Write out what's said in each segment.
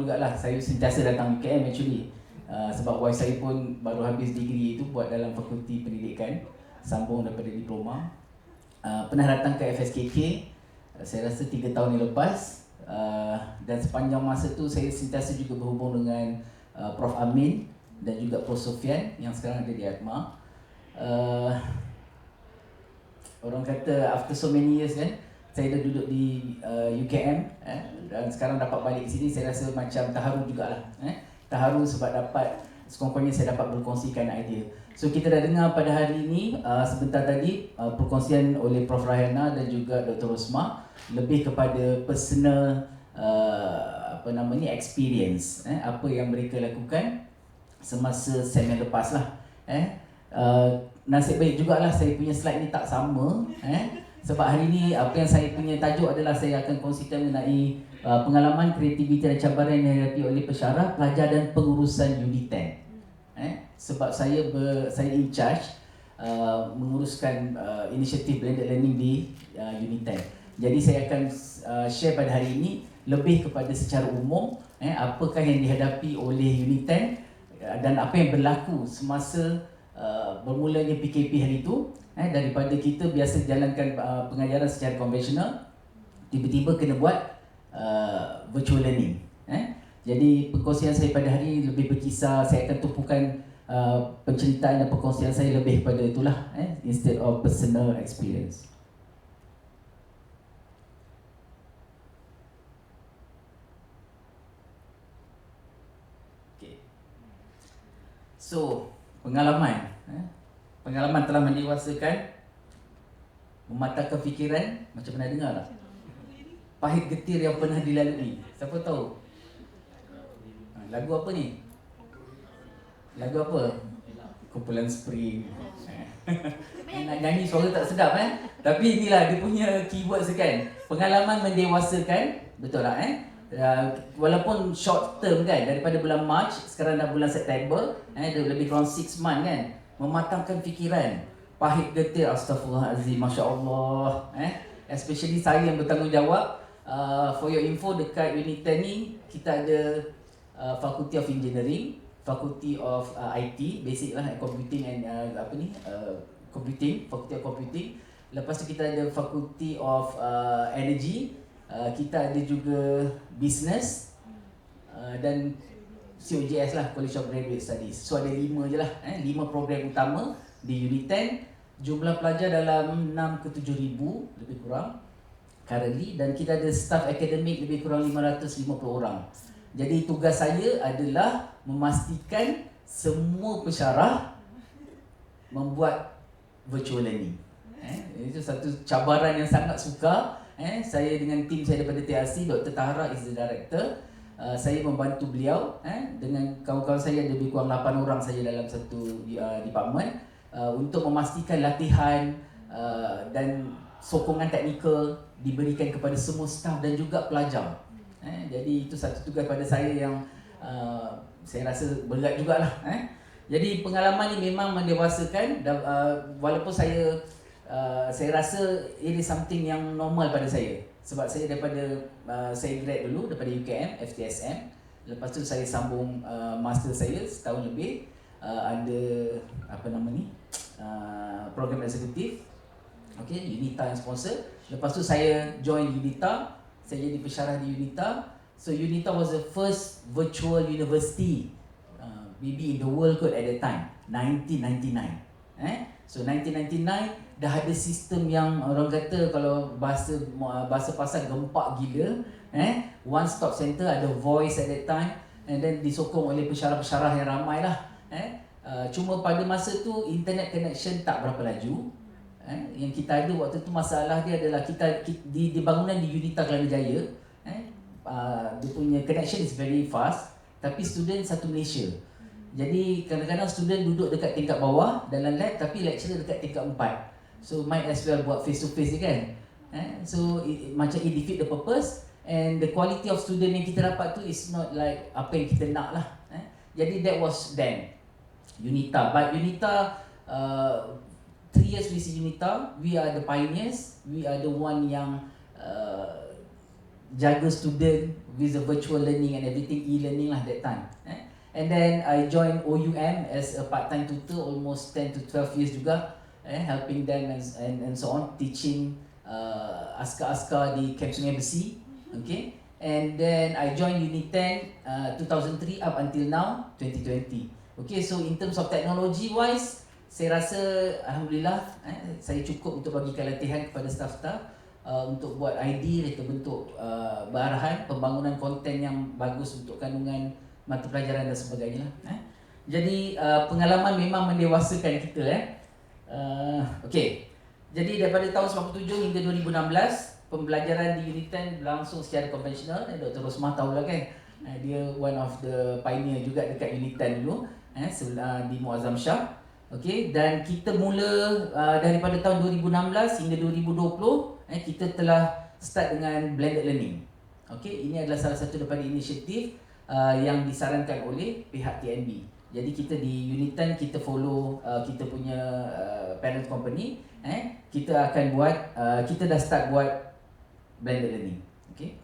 Jugalah saya sentiasa datang UKM actually. Sebab wife saya pun baru habis degree itu buat dalam fakulti pendidikan, sambung daripada diploma. Pernah datang ke FSKK, saya rasa 3 tahun yang lepas. Dan sepanjang masa tu saya sentiasa juga berhubung dengan Prof Amin dan juga Prof Sofian yang sekarang ada di ATMA. Orang kata after so many years kan, saya dah duduk di UKM dan sekarang dapat balik ke sini, saya rasa macam terharu jugalah. Terharu sebab dapat, sekurang-kurangnya saya dapat berkongsikan idea. So kita dah dengar pada hari ini sebentar tadi perkongsian oleh Prof Raihana dan juga Dr. Rosmah lebih kepada personal experience, apa yang mereka lakukan semasa SEM yang lepas lah. Nasib baik jugalah saya punya slide ni tak sama, sebab hari ni apa yang saya punya tajuk adalah saya akan kongsikan mengenai pengalaman, kreativiti dan cabaran yang dihadapi oleh pesyarah, pelajar dan pengurusan Unit 10. Sebab saya in charge menguruskan inisiatif blended learning di Unit 10. Jadi saya akan share pada hari ini lebih kepada secara umum apakah yang dihadapi oleh Unit 10 dan apa yang berlaku semasa bermulanya PKP hari itu. Daripada kita biasa jalankan pengajaran secara konvensional, tiba-tiba kena buat virtual learning. Jadi perkongsian saya pada hari ini lebih berkisar, saya akan tumpukan penceritaan dan perkongsian saya lebih kepada itulah, instead of personal experience. Okay. So, pengalaman telah mendewasakan, mematahkan fikiran. Macam pernah dengar tak? Pahit getir yang pernah dilalui. Siapa tahu? Lagu apa ni? Lagu apa? Kumpulan Spring. Nak nyanyi suara tak sedap Tapi inilah dia punya keyword kan. Pengalaman mendewasakan. Betul tak walaupun short term kan, daripada bulan Mac sekarang dah bulan September, lebih kurang 6 months kan. Mematangkan fikiran, pahit getir, astagfirullahalazim, masya-Allah. Especially saya yang bertanggungjawab. For your info, dekat Unit 10 ni kita ada Faculty of Engineering, Faculty of IT, basic lah, computing and computing, Faculty of Computing. Lepas tu kita ada Faculty of Energy, kita ada juga Business, dan COGS lah, College of Graduate Studies. So ada 5 je lah, 5 program utama di Unit 10. Jumlah pelajar dalam 6 ke 7 ribu lebih kurang currently, dan kita ada staff akademik lebih kurang 550 orang. Jadi tugas saya adalah memastikan semua pesyarah membuat virtual learning. Itu satu cabaran yang sangat sukar. Saya dengan tim saya daripada TRC, Dr. Tahara is the director. Saya membantu beliau dengan kawan-kawan saya, ada lebih kurang 8 orang saja dalam satu department, untuk memastikan latihan dan sokongan teknikal diberikan kepada semua staf dan juga pelajar. Jadi itu satu tugas pada saya yang saya rasa berat jugalah. Jadi pengalaman ni memang mendewasakan, walaupun saya rasa ini something yang normal pada saya. Sebab saya daripada saya grad dulu daripada UKM, FTSM. Lepas tu saya sambung master saya setahun lebih under program eksekutif. Unita yang sponsor. Lepas tu saya join Unita. Saya jadi pesyarah di Unita. So Unita was the first virtual university maybe in the world kot at that time, 1999. So 1999 dah ada sistem yang orang kata kalau bahasa pasar gempak gila. One stop center, ada voice at that time, and then disokong oleh pesyarah-pesyarah yang ramai lah. Cuma pada masa tu internet connection tak berapa laju. Yang kita ada waktu tu, masalah dia adalah kita di bangunan di Unita Kelana Jaya, dia punya connection is very fast, tapi student satu Malaysia. Jadi kadang-kadang student duduk dekat tingkat bawah dalam lab, tapi lecturer dekat tingkat 4. So might as well buat face to face kan. So macam it defeat the purpose, and the quality of student yang kita dapat tu is not like apa yang kita nak lah. Jadi that was then Unita. But Unita 3 years with Unita, we are the pioneers. We are the one yang jaga student with the virtual learning and everything, e-learning lah that time. And then I joined OUM as a part-time tutor almost 10 to 12 years juga, helping them and so on, teaching askar-askar di Camp Sungai Besi. Okay, and then I joined Unit 10 2003 up until now 2020. Okay, so in terms of technology wise, saya rasa alhamdulillah saya cukup untuk bagikan latihan kepada staff-staff untuk buat ID, reka bentuk berarahan, pembangunan konten yang bagus untuk kandungan mata pelajaran dan sebagainya lah. Jadi pengalaman memang mendewasakan kita. Okey. Jadi daripada tahun 97 hingga 2016 pembelajaran di Unit 10 berlangsung secara konvensional. Dr. Rosmah tahulah kan. Dia one of the pioneer juga dekat Unit 10 dulu di Muazzam Shah. Okey, dan kita mula daripada tahun 2016 hingga 2020 kita telah start dengan blended learning. Okey, ini adalah salah satu daripada inisiatif yang disarankan oleh pihak TNB. Jadi kita di Unit 10 kita follow kita punya parent company, kita akan buat kita dah start buat blended learning. Okay.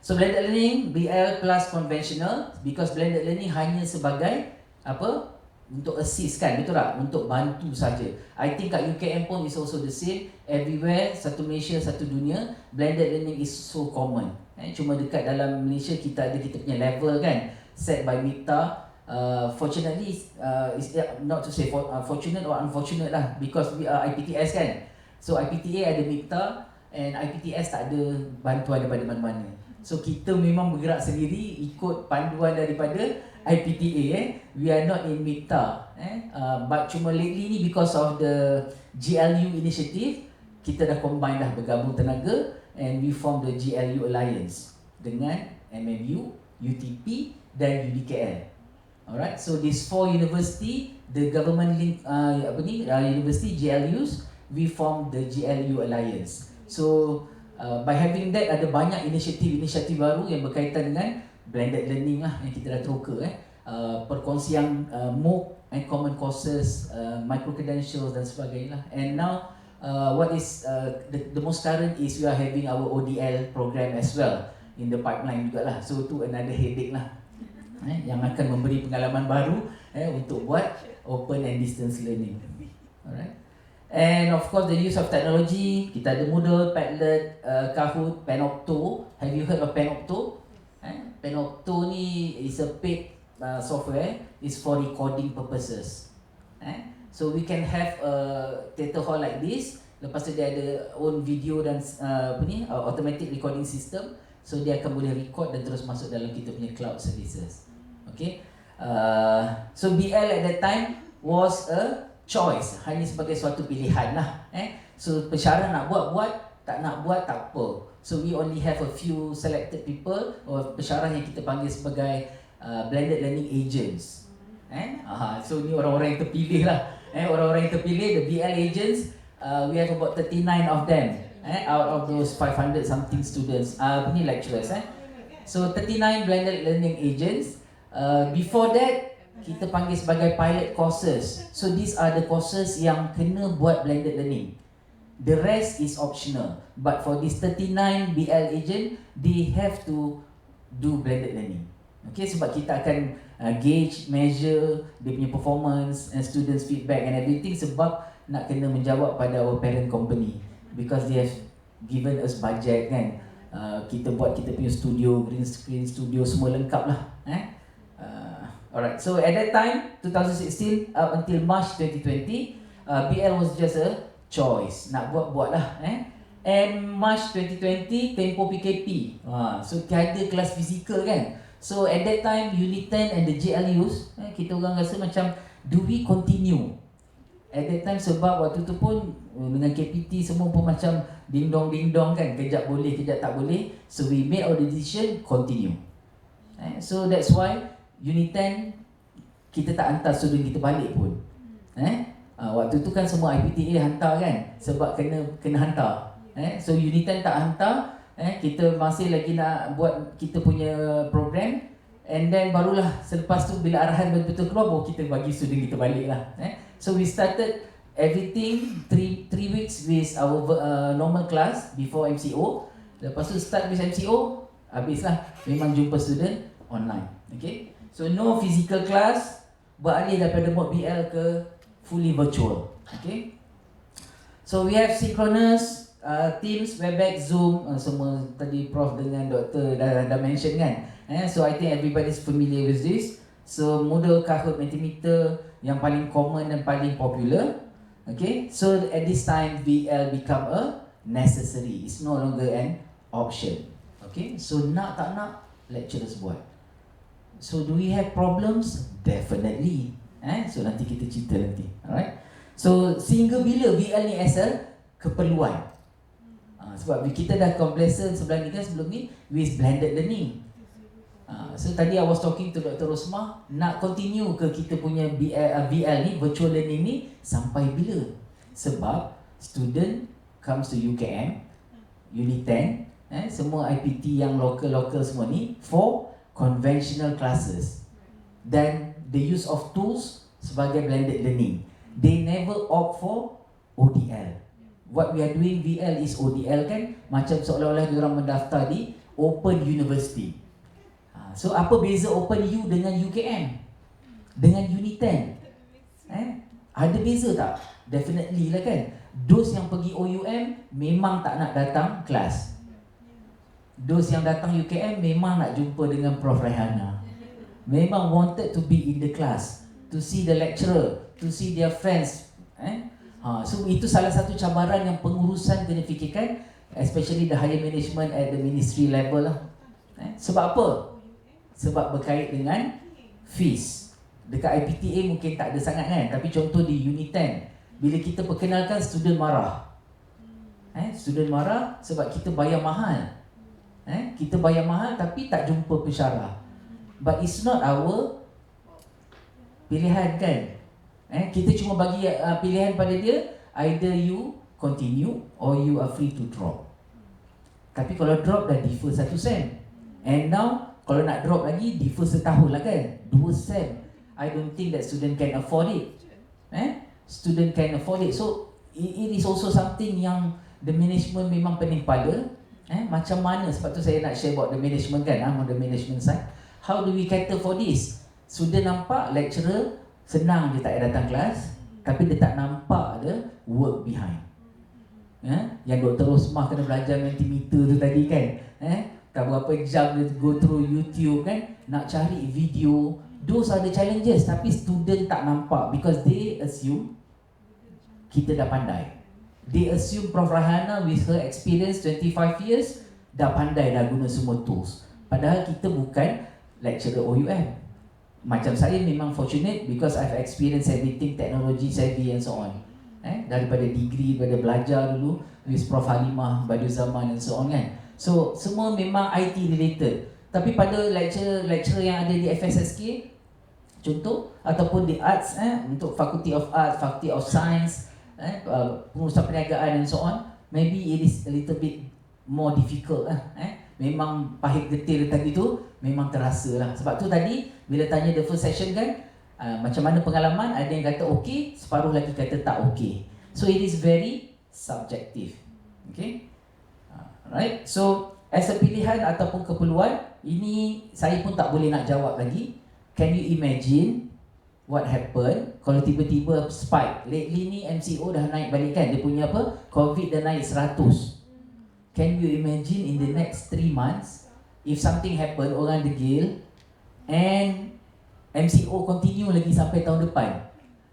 So blended learning BL plus conventional, because blended learning hanya sebagai apa? Untuk assist kan, betul tak? Untuk bantu saja. I think kat UKM pun is also the same. Everywhere, satu Malaysia, satu dunia, blended learning is so common. Cuma dekat dalam Malaysia kita ada kita punya level kan, set by MIPTA. Fortunately, is not to say fortunate or unfortunate lah, because we are IPTS kan. So IPTA ada MIPTA and IPTS tak ada bantuan daripada mana-mana. So kita memang bergerak sendiri ikut panduan daripada IPTA. We are not in MIPTA. But cuma lately ni because of the GLU initiative, kita dah combine dah, bergabung tenaga, and we form the GLU Alliance dengan MMU, UTP dan UDKL. Alright, so these four university, the government link university GLUs, we form the GLU Alliance. So by having that, ada banyak inisiatif baru yang berkaitan dengan blended learning lah yang kita dah teroka. Perkongsian MOOC, common courses, micro credentials dan sebagainya lah. And now what is the most current is we are having our ODL program as well in the pipeline juga lah. So tu another headache lah yang akan memberi pengalaman baru untuk buat open and distance learning. Alright. And of course the use of technology, kita ada Moodle, Padlet, Kahoot, Panopto. Have you heard of Panopto? Panopto ni is a paid software, is for recording purposes. So we can have a theatre hall like this. Lepas tu dia ada own video dan automatic recording system. So dia akan boleh record dan terus masuk dalam kita punya cloud services. Okay. So BL at that time was a choice, hanya sebagai suatu pilihan lah. So pensyarah nak buat, tak nak buat tak apa. So we only have a few selected people or pensyarah yang kita panggil sebagai blended learning agents. So ni orang-orang yang terpilih lah. Orang-orang yang terpilih, the BL agents, we have about 39 of them out of those 500 something students. Ni lecturers. So 39 blended learning agents. Before that, kita panggil sebagai pilot courses. So these are the courses yang kena buat blended learning. The rest is optional. But for this 39 BL agent, they have to do blended learning. Okay, sebab kita akan gauge, measure dia punya performance and students feedback and everything, sebab nak kena menjawab pada our parent company, because they have given us budget kan. Kita buat kita punya studio, green screen studio, semua lengkap lah. Alright, so at that time 2016 up until March 2020, BL was just a choice, nak buat lah. And March 2020 tempoh PKP, so tiada kelas fizikal kan. So at that time Unit 10 and the GLUs, kita orang rasa macam do we continue at that time, sebab waktu tu pun dengan KPT semua pun macam ding dong kan, kejap boleh kejap tak boleh. So we made our decision continue. So that's why Unit 10 kita tak hantar student kita balik pun. Waktu tu kan semua IPTA hantar kan, sebab kena hantar. So Unit 10 tak hantar, kita masih lagi nak buat kita punya program, and then barulah selepas tu bila arahan betul-betul keluar, baru kita bagi student kita balik lah. So we started everything 3 weeks with our normal class before MCO. Lepas tu start with MCO, habislah memang jumpa student online. Okay, so no physical class, beralih daripada mode BL ke fully virtual. Okay, so we have synchronous Teams, Webex, Zoom, semua tadi Prof dengan Doktor dah mention kan. So I think everybody is familiar with this. So Moodle, Kahoot, Mentimeter yang paling common dan paling popular. Okay, so at this time VL become a necessary. It's no longer an option. Okay, so nak tak nak lecturers buat. So do we have problems? Definitely. So nanti kita cerita nanti. Alright. So sehingga bila VL ni as a keperluan? Sebab kita dah complacent sebelah ni kan sebelum ni with blended learning. So tadi I was talking to Dr. Rosmah, nak continue ke kita punya VL ni, virtual learning ni sampai bila? Sebab student comes to UKM, Unit 10, semua IPT yang local semua ni for conventional classes. Dan the use of tools sebagai blended learning. They never opt for ODL. What we are doing VL is ODL kan, macam seolah-olah diorang mendaftar di Open University. So apa beza Open U dengan UKM? Dengan Unit 10? Ada beza tak? Definitely lah kan. Those yang pergi OUM memang tak nak datang kelas. Those yang datang UKM memang nak jumpa dengan Prof Raihana. Memang wanted to be in the class, to see the lecturer, to see their friends. So itu salah satu cabaran yang pengurusan kena fikirkan, especially the higher management at the ministry level lah. Sebab apa? Sebab berkait dengan fees. Dekat IPTA mungkin tak ada sangat kan, tapi contoh di Unit 10, bila kita perkenalkan student marah. Student marah sebab kita bayar mahal. Kita bayar mahal tapi tak jumpa pensyarah. But it's not our pilihan kan. Kita cuma bagi pilihan pada dia, either you continue or you are free to drop. Tapi kalau drop dah defer 1 sen. And now kalau nak drop lagi defer setahun lah kan, 2 sen. I don't think that student can afford it. Student can afford it. So it is also something yang the management memang pening pada. Macam mana, sebab tu saya nak share about the management kan, on the management side. How do we cater for this? Student nampak lecturer senang dia tak datang kelas, tapi dia tak nampak ada work behind. Yang Dr. Rosmah kena belajar Mentimeter tu tadi kan, tak berapa jam dia go through YouTube kan, nak cari video. Those are the challenges, tapi student tak nampak because they assume kita dah pandai. They assume Prof Raihana with her experience 25 years dah pandai dah guna semua tools. Padahal kita bukan lecturer OUM. Macam saya memang fortunate because I've experienced everything, technology savvy and so on. Daripada degree, daripada belajar dulu with Prof Halimah, Badiuzzzaman and so on kan. So semua memang IT related. Tapi pada lecturer yang ada di FSSK, contoh, ataupun di arts, untuk Faculty of Arts, Faculty of Science, pengurusan perniagaan and so on, maybe it is a little bit more difficult lah. Memang pahit getir tadi tu memang terasa lah. Sebab tu tadi bila tanya the first session kan, macam mana pengalaman, ada yang kata okey, separuh lagi kata tak okey. So it is very subjective. Okay, right. So as a pilihan ataupun keperluan, ini saya pun tak boleh nak jawab lagi. Can you imagine what happen kalau tiba-tiba spike? Lately ni MCO dah naik balik kan, dia punya apa, COVID dah naik 100. Can you imagine in the next 3 months if something happen, orang degil and MCO continue lagi sampai tahun depan,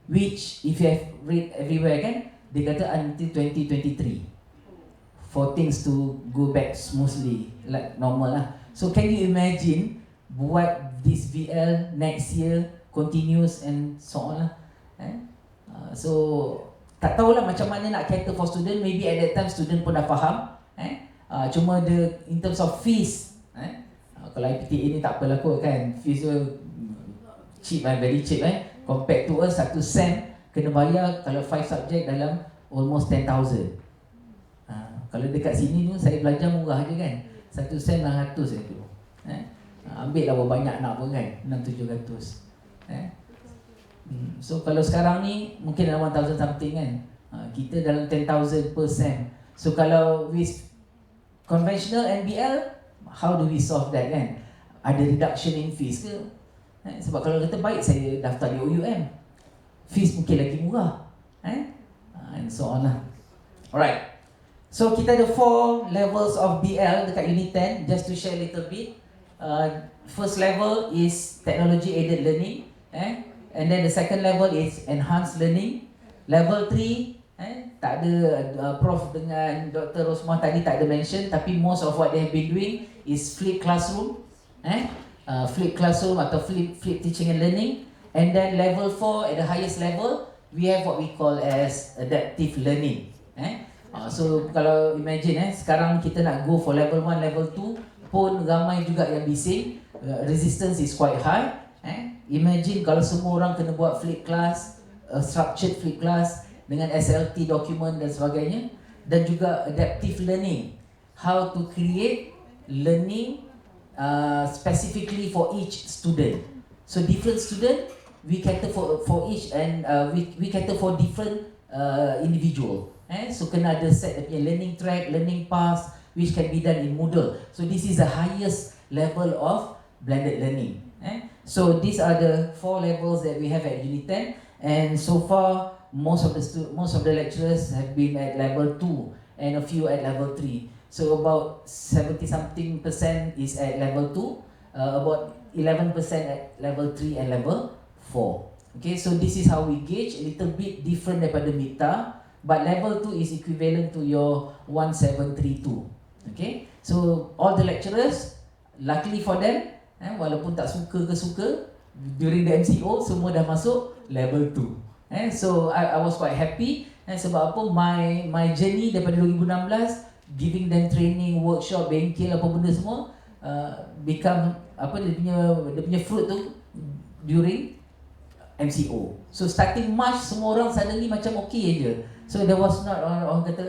which if you have read everywhere kan, dia kata until 2023 for things to go back smoothly like normal lah. So can you imagine buat this VL next year continuous and so on lah. So tak tahulah macam mana nak cater for student. Maybe at that time student pun dah faham. Cuma in terms of fees, kalau IPTA ni tak apalah kot kan, fees tu cheap, very cheap compared to us 1 sen kena bayar kalau 5 subject dalam almost 10,000. Kalau dekat sini tu saya belajar murah je kan, 1 sen 600 tu. Ambil lah banyak nak pun kan, 600-700. So kalau sekarang ni mungkin dalam 1,000 something kan, kita dalam 10,000 per sem. So kalau with conventional NBL How do we solve that kan? Ada reduction in fees ke? Sebab kalau kata baik saya daftar di OUM, fees mungkin lagi murah, and so on lah. Alright, so kita ada 4 levels of BL dekat Unit 10. Just to share a little bit. First level is technology aided learning, and then the second level is enhanced learning. Level 3, tak ada Prof dengan Dr. Rosmah tadi tak ada mention, tapi most of what they have been doing is flip classroom, flip classroom atau flip teaching and learning. And then level 4, at the highest level, we have what we call as adaptive learning. So kalau imagine sekarang kita nak go for level 1, level 2 pun ramai juga yang bising. Resistance is quite high. Imagine kalau semua orang kena buat flip class, structured flip class dengan SLT document dan sebagainya. Dan juga adaptive learning, how to create learning specifically for each student. So different student, we cater for each, and we cater for different individual. So kena ada set punya learning track, learning path, which can be done in Moodle. So this is the highest level of blended learning. So these are the 4 levels that we have at Unit 10, and so far most of the lecturers have been at level 2 and a few at level 3. So about 70-something% is at level 2, about 11% at level 3 and level 4. Okay, so this is how we gauge, a little bit different daripada MITA, but level 2 is equivalent to your 1732. Okay, so all the lecturers, luckily for them, walaupun tak suka ke suka, during the MCO semua dah masuk level 2. So I was quite happy, sebab apa, my journey daripada 2016, giving them training, workshop, bengkel, apa benda semua, become apa dia punya fruit tu during MCO. So starting March semua orang suddenly macam okay je. So there was not orang kata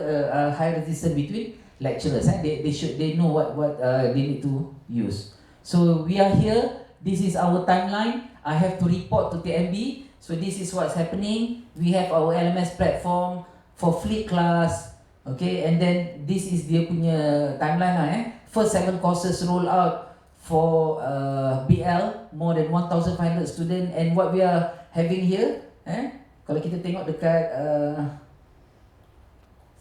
high resistance between lecturers. They know what they need to use. So we are here. This is our timeline. I have to report to TMB. So this is what's happening. We have our LMS platform for flip class. Okay, and then this is dia punya timeline lah. First 7 courses roll out for BL, more than 1,500 students. And what we are having here, kalau kita tengok dekat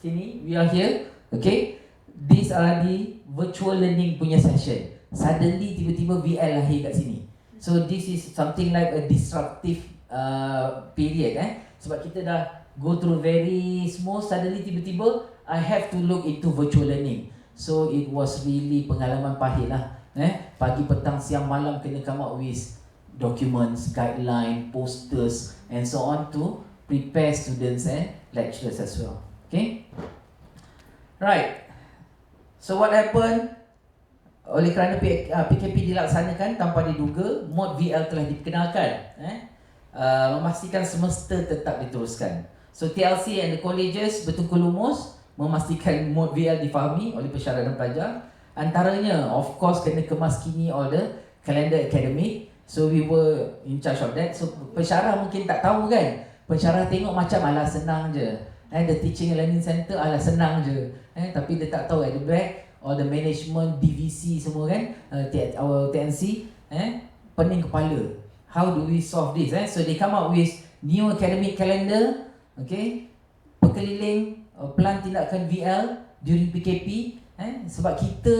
sini, we are here. Okay, these are the virtual learning punya session. Suddenly tiba-tiba VL lahir kat sini. So this is something like a disruptive period. Sebab kita dah go through very smooth, suddenly tiba-tiba I have to look into virtual learning. So it was really pengalaman pahit lah. Pagi, petang, siang, malam kena come up with documents, guideline, posters and so on to prepare students and lecturers as well. Okay? Right. So what happened? Oleh kerana PKP dilaksanakan tanpa diduga, mod VL telah diperkenalkan. Memastikan semesta tetap diteruskan. So TLC and the colleges bertungkul lumus memastikan mod VL difahami oleh pensyarah dan pelajar. Antaranya, of course, kena kemaskini all the calendar academic. So we were in charge of that. So pensyarah mungkin tak tahu kan. Pensyarah tengok macam alah senang je. The teaching and learning center alah senang je. Tapi dia tak tahu at the back, all the management, DVC semua kan, our TNC, pening kepala. How do we solve this? So they come up with new academic calendar, okay, perkeliling plan tindakan VL during PKP, sebab kita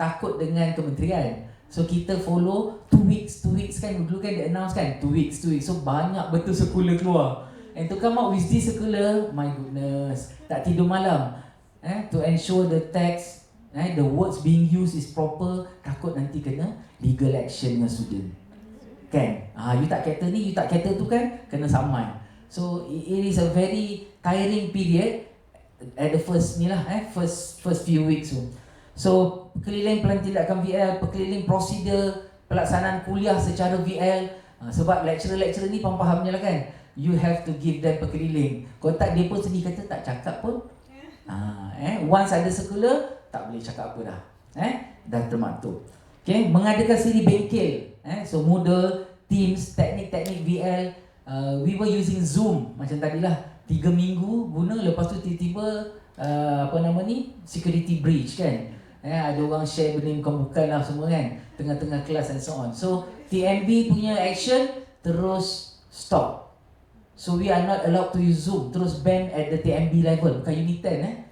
takut dengan kementerian. So kita follow 2 weeks kan, dulu kan dia announce kan 2 weeks. So banyak betul circular keluar. And to come up with this circular, my goodness, tak tidur malam. To ensure the text, the words being used is proper, takut nanti kena legal action dengan student. Kan? You tak kata ni, you tak kata tu kan, kena saman. So it is a very tiring period at the first ni lah, first few weeks tu. So keliling plan tindakan VL, perkeliling prosedur pelaksanaan kuliah secara VL. Sebab lecturer-lecturer ni faham-fahamnya lah kan. You have to give them perkeliling. Kalau tak, dia pun sendiri kata tak cakap pun. Once ada circular, tak boleh cakap apa dah. Dah termaktub. Okay, mengadakan siri bengkel. So Moodle, Teams, teknik-teknik VL. We were using Zoom macam tadilah. 3 minggu guna, lepas tu tiba-tiba security breach kan. Ada orang share benda bukan-bukan lah semua kan, tengah-tengah kelas and so on. So TMB punya action terus stop. So we are not allowed to use Zoom, terus ban at the TMB level, bukan Unit 10.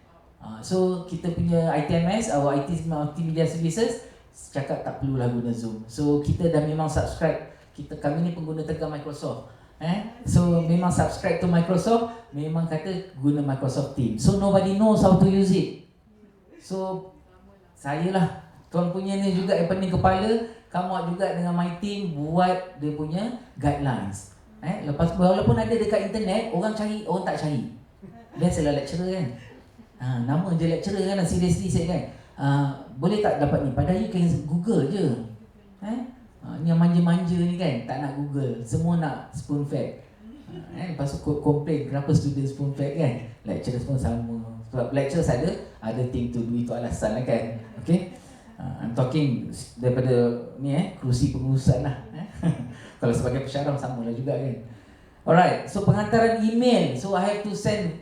So kita punya ITMS, our IT Multimedia Services, cakap tak perlulah guna Zoom. So kita dah memang subscribe, kami ni pengguna tegar Microsoft. So memang subscribe to Microsoft, memang kata guna Microsoft Teams. So nobody knows how to use it. So saya lah, tuan punya ni juga yang pening kepala, come out juga dengan my team buat dia punya guidelines. Lepas walaupun ada dekat internet, orang cari, orang tak cari. Biasalah lecturer kan. Nama je lecturer kan, seriously saya kan. Boleh tak dapat ni? Padahal you can Google je. Ni yang manja-manja ni kan, tak nak Google, semua nak spoon fed. Lepas tu complain kenapa student spoon fed kan. Lecturer pun sama. Sebab lecturer ada thing to do, itu alasan lah kan. Okay, I'm talking daripada ni kerusi pengurusan lah. Kalau sebagai pensyarah sama lah juga kan. Alright, so penghantaran email. So I have to send,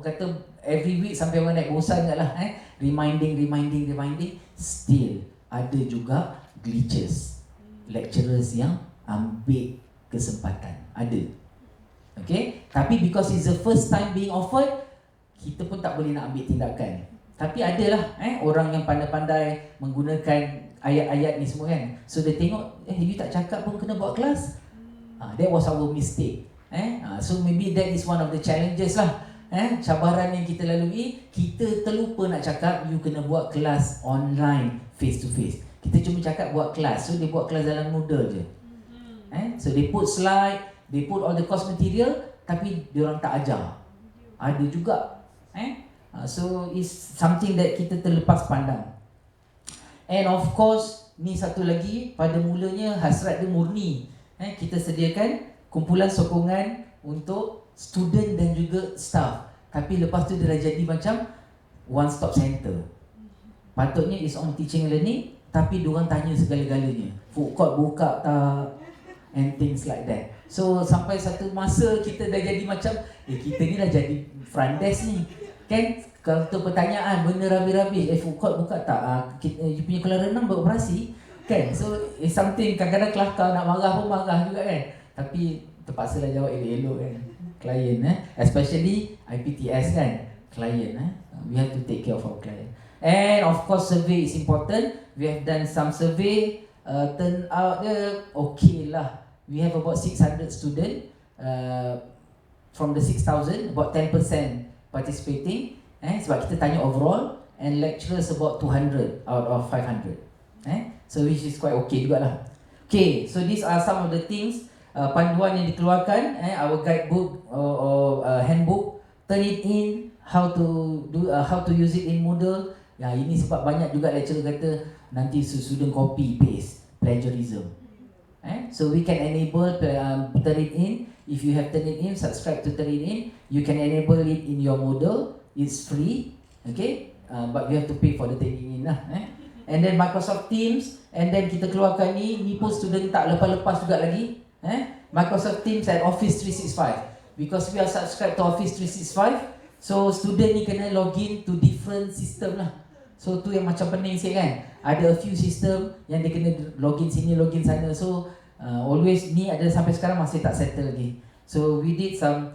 kata every week sampai orang naik bosan je lah. Reminding. Still ada juga glitches. Lecturers yang ambil kesempatan. Ada. Okay, tapi because it's the first time being offered, kita pun tak boleh nak ambil tindakan. Tapi adalah orang yang pandai-pandai menggunakan ayat-ayat ni semua kan. So dia tengok, you tak cakap pun kena buat kelas. That was our mistake. So maybe that is one of the challenges lah. Cabaran yang kita lalui, kita terlupa nak cakap you kena buat kelas online face to face. Kita cuma cakap buat kelas. So dia buat kelas dalam Moodle je. So they put slide, they put all the course material, tapi diorang tak ajar. Ada juga. So it's something that kita terlepas pandang. And of course, ni satu lagi, pada mulanya hasrat dia murni. Kita sediakan kumpulan sokongan untuk student dan juga staff. Tapi lepas tu dia dah jadi macam one stop center. Patutnya is on teaching and learning, tapi diorang tanya segala-galanya. Food court buka tak? And things like that. So sampai satu masa kita dah jadi macam, kita ni dah jadi front desk ni. Kan, kalau tu pertanyaan, benda rabi-rabi, food court buka tak? You punya kolam renang beroperasi? Kan, so it's something, kadang-kadang kelakar, nak marah pun marah juga kan. Tapi terpaksalah jawab elok-elok kan. Klien, especially IPTS kan, klien, we have to take care of our client. And of course survey is important. We have done some survey, turn out okay lah. We have about 600 students, from the 6,000, about 10% participating. Sebab kita tanya overall, and lecturers about 200 out of 500. So which is quite okay jugalah. Okay, so these are some of the things, panduan yang dikeluarkan, our guidebook or handbook. Turn it in, how to use it in Moodle. Ini sebab banyak juga lecturer kata nanti student copy paste, plagiarism. So we can enable turn it in. If you have turn it in, subscribe to turn it in. You can enable it in your Moodle. It's free, okay? But you have to pay for the turning in lah. And then Microsoft Teams, and then kita keluarkan ni pun student tak lepas-lepas juga lagi. Microsoft Teams and Office 365. Because we are subscribed to Office 365, so student ni kena login to different system lah. So tu yang macam pening sikit kan. Ada a few system yang dia kena login sini, login sana. So always ni ada sampai sekarang masih tak settle lagi. So we did some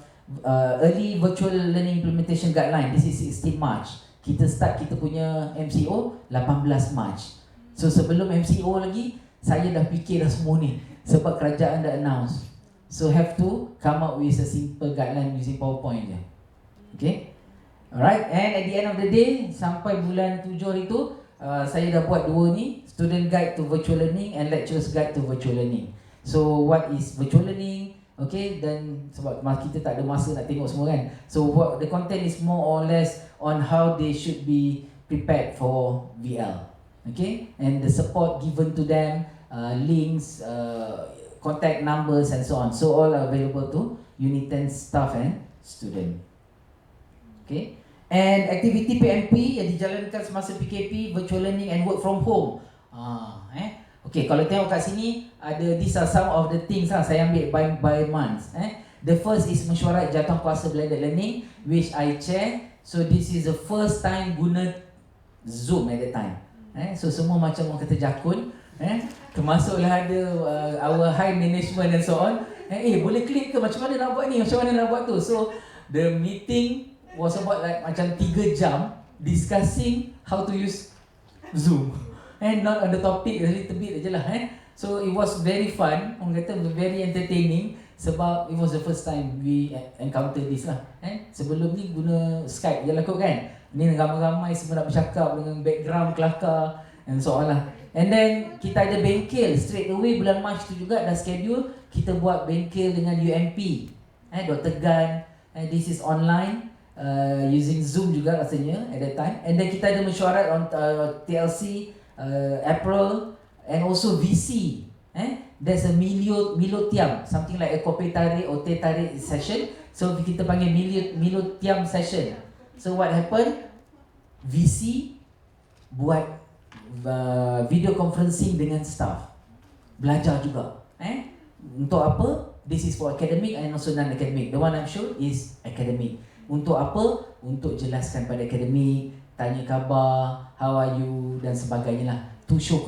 early virtual learning implementation guideline. This is 16 March. Kita start kita punya MCO 18 March. So sebelum MCO lagi, saya dah fikir dah semua ni. Sebab kerajaan dah announce. So have to come up with a simple guideline using PowerPoint je. Okay? Alright, and at the end of the day, sampai bulan 7 itu, saya dah buat dua ni, Student Guide to Virtual Learning and Lecturers Guide to Virtual Learning. So what is virtual learning? Okay, dan sebab kita tak ada masa nak tengok semua kan. So what the content is more or less on how they should be prepared for VL. Okay, and the support given to them, links, contact numbers and so on. So all are available to Unit 10 staff and student. Okay, and activity PMP yang dijalankan semasa PKP, virtual learning and work from home. Okay, kalau tengok kat sini ada, these are some of the things saya ambil by months. The first is mesyuarat jawatankuasa blended learning, which I chair. So this is the first time guna Zoom at that time. So semua macam orang kata jakun. Termasuklah ada our high management and so on. Boleh klik ke? Macam mana nak buat ni? Macam mana nak buat tu? So the meeting was about like macam 3 jam discussing how to use Zoom. Not on the topic, a little bit je lah. So it was very fun. Orang kata very entertaining. Sebab it was the first time we encounter this lah. Sebelum ni guna Skype je lah kot kan. Ni ramai-ramai semua nak bercakap dengan background kelakar and so on lah. And then kita ada bengkel straight away bulan Mac tu juga dah schedule. Kita buat bengkel dengan UMP, Dr. Gan. This is online, using Zoom juga rasanya at that time. And then kita ada mesyuarat on TLC, April, and also VC. There's a Milo Tiam, something like a kopi tarik or teh tarik session. So kita panggil Milo Tiam session. So what happened? VC buat video conferencing dengan staff. Belajar juga. Untuk apa? This is for academic and also non-academic. The one I'm sure is academic. Untuk apa? Untuk jelaskan pada akademik, tanya khabar, how are you dan sebagainya lah. To show